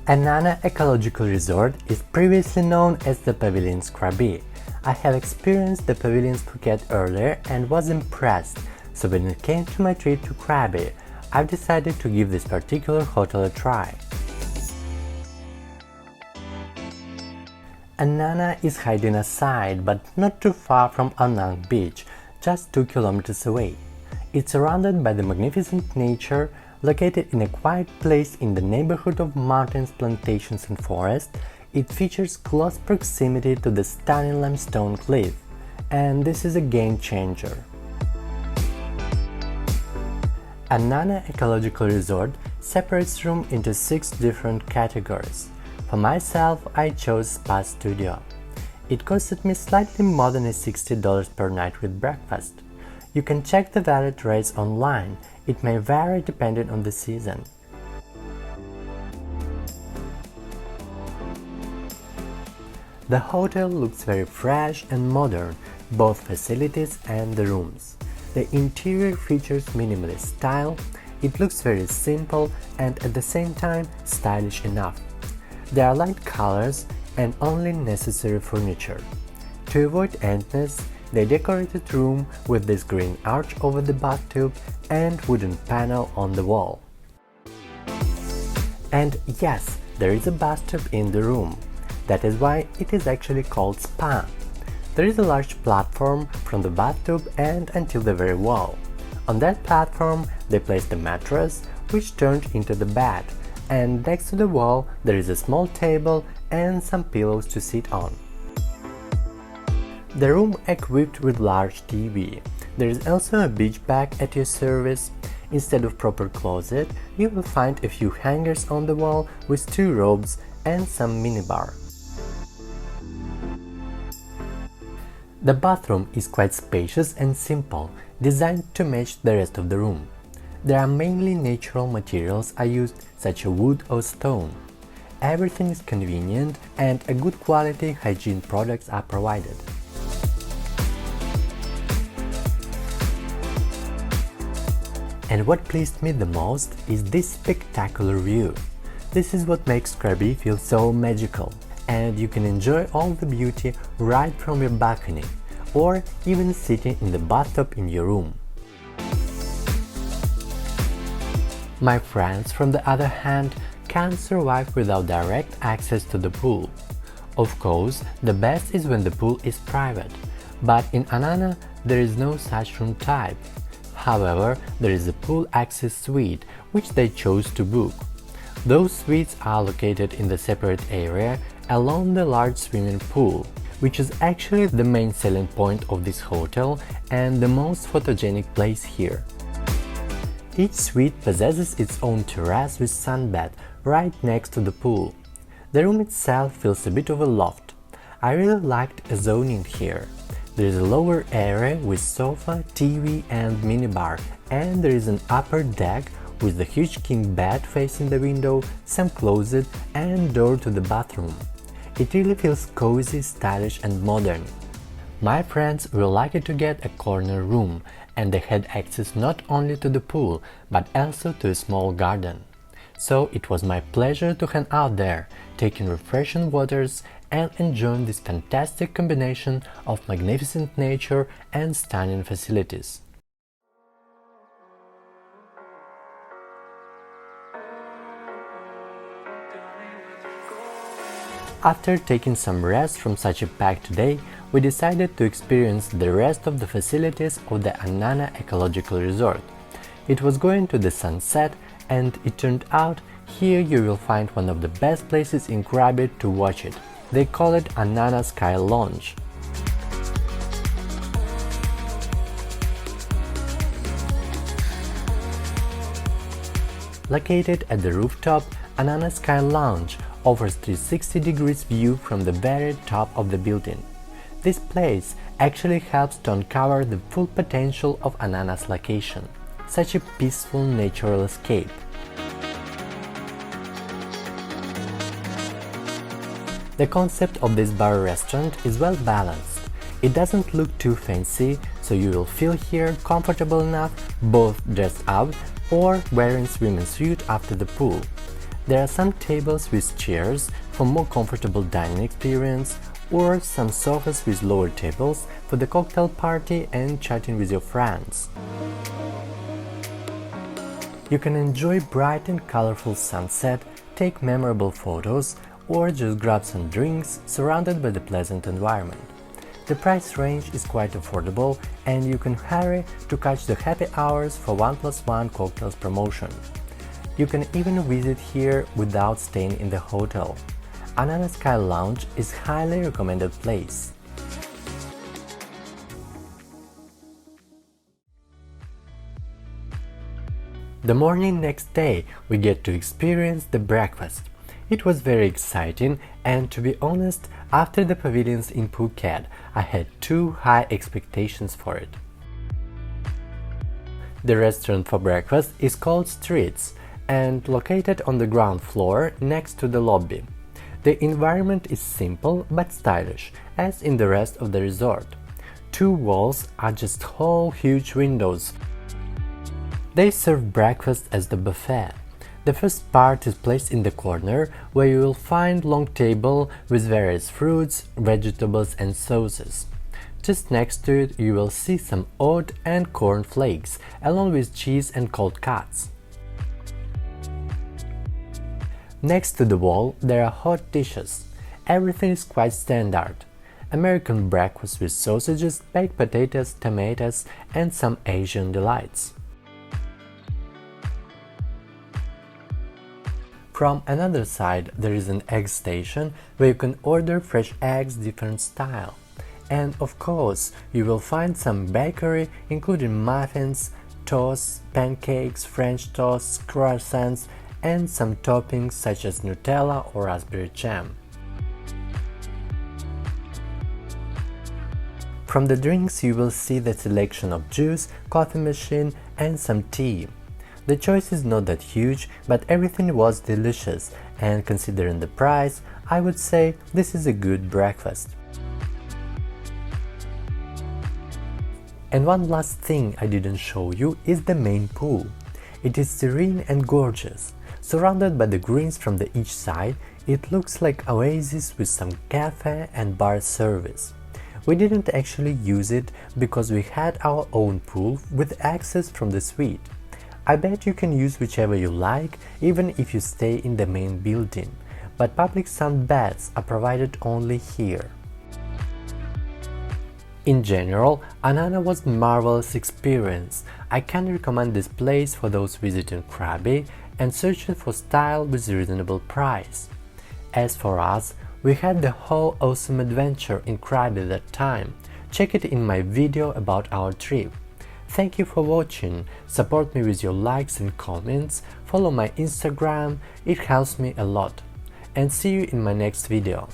Anana Ecological Resort is previously known as the Pavilions Krabi. I have experienced the Pavilions Phuket earlier and was impressed, so when it came to my trip to Krabi, I've decided to give this particular hotel a try. Anana is hiding aside but not too far from Ao Nang beach, just 2 kilometers away. It's surrounded by the magnificent nature, located in a quiet place in the neighborhood of mountains, plantations and forests. It features close proximity to the stunning limestone cliff, and this is a game changer. Anana Ecological Resort separates room into 6 different categories. For myself, I chose Spa Studio. It costed me slightly more than $60 per night with breakfast. You can check the valid rates online. It may vary depending on the season. The hotel looks very fresh and modern, both facilities and the rooms. The interior features minimalist style. It looks very simple and at the same time stylish enough. There are light colors and only necessary furniture. To avoid dampness, they decorated the room with this green arch over the bathtub and wooden panel on the wall. And yes, there is a bathtub in the room. That is why it is actually called spa. There is a large platform from the bathtub and until the very wall. On that platform, they placed a mattress, which turned into the bed, and next to the wall there is a small table and some pillows to sit on. The room equipped with large TV. There is also a beach bag at your service. Instead of proper closet, you will find a few hangers on the wall with 2 robes and some minibar. The bathroom is quite spacious and simple, designed to match the rest of the room. There are mainly natural materials are used, such as wood or stone. Everything is convenient and a good quality hygiene products are provided. And what pleased me the most is this spectacular view. This is what makes Krabi feel so magical, and you can enjoy all the beauty right from your balcony, or even sitting in the bathtub in your room. My friends, from the other hand, can't survive without direct access to the pool. Of course, the best is when the pool is private, but in Anana there is no such room type. However, there is a pool access suite, which they chose to book. Those suites are located in the separate area along the large swimming pool, which is actually the main selling point of this hotel and the most photogenic place here. Each suite possesses its own terrace with sunbed right next to the pool. The room itself feels a bit of a loft. I really liked the zoning here. There is a lower area with sofa, TV and minibar, and there is an upper deck with the huge king bed facing the window, some closet and door to the bathroom. It really feels cozy, stylish and modern. My friends were lucky to get a corner room, and they had access not only to the pool but also to a small garden. So it was my pleasure to hang out there, taking refreshing waters and enjoying this fantastic combination of magnificent nature and stunning facilities. After taking some rest from such a packed day, we decided to experience the rest of the facilities of the Anana Ecological Resort. It was going to the sunset, and it turned out here you will find one of the best places in Krabi to watch it. They call it Anana Sky Lounge. Located at the rooftop, Anana Sky Lounge offers 360 degrees view from the very top of the building. This place actually helps to uncover the full potential of Anana's location, such a peaceful natural escape. The concept of this bar restaurant is well balanced. It doesn't look too fancy, so you will feel here comfortable enough both dressed up or wearing swimming suit after the pool. There are some tables with chairs for more comfortable dining experience, or some sofas with lower tables for the cocktail party and chatting with your friends. You can enjoy bright and colorful sunset, take memorable photos, or just grab some drinks surrounded by the pleasant environment. The price range is quite affordable and you can hurry to catch the happy hours for 1+1 cocktails promotion. You can even visit here without staying in the hotel. Anana Sky Lounge is highly recommended place. The morning next day, we get to experience the breakfast. It was very exciting, and to be honest, after the Pavilions in Phuket, I had too high expectations for it. The restaurant for breakfast is called Streets and located on the ground floor next to the lobby. The environment is simple but stylish, as in the rest of the resort. Two walls are just whole huge windows. They serve breakfast as the buffet. The first part is placed in the corner, where you will find long table with various fruits, vegetables and sauces. Just next to it you will see some oat and corn flakes, along with cheese and cold cuts. Next to the wall there are hot dishes. Everything is quite standard. American breakfast with sausages, baked potatoes, tomatoes and some Asian delights. From another side, there is an egg station where you can order fresh eggs different style. And of course, you will find some bakery including muffins, toasts, pancakes, French toasts, croissants and some toppings such as Nutella or raspberry jam. From the drinks you will see the selection of juice, coffee machine and some tea. The choice is not that huge, but everything was delicious, and considering the price, I would say this is a good breakfast. And one last thing I didn't show you is the main pool. It is serene and gorgeous. Surrounded by the greens from each side, it looks like oasis with some cafe and bar service. We didn't actually use it because we had our own pool with access from the suite. I bet you can use whichever you like, even if you stay in the main building, but public sun baths are provided only here. In general, Anana was a marvelous experience. I can recommend this place for those visiting Krabi and searching for style with reasonable price. As for us, we had the whole awesome adventure in Krabi that time. Check it in my video about our trip. Thank you for watching, support me with your likes and comments, follow my Instagram, it helps me a lot. And see you in my next video.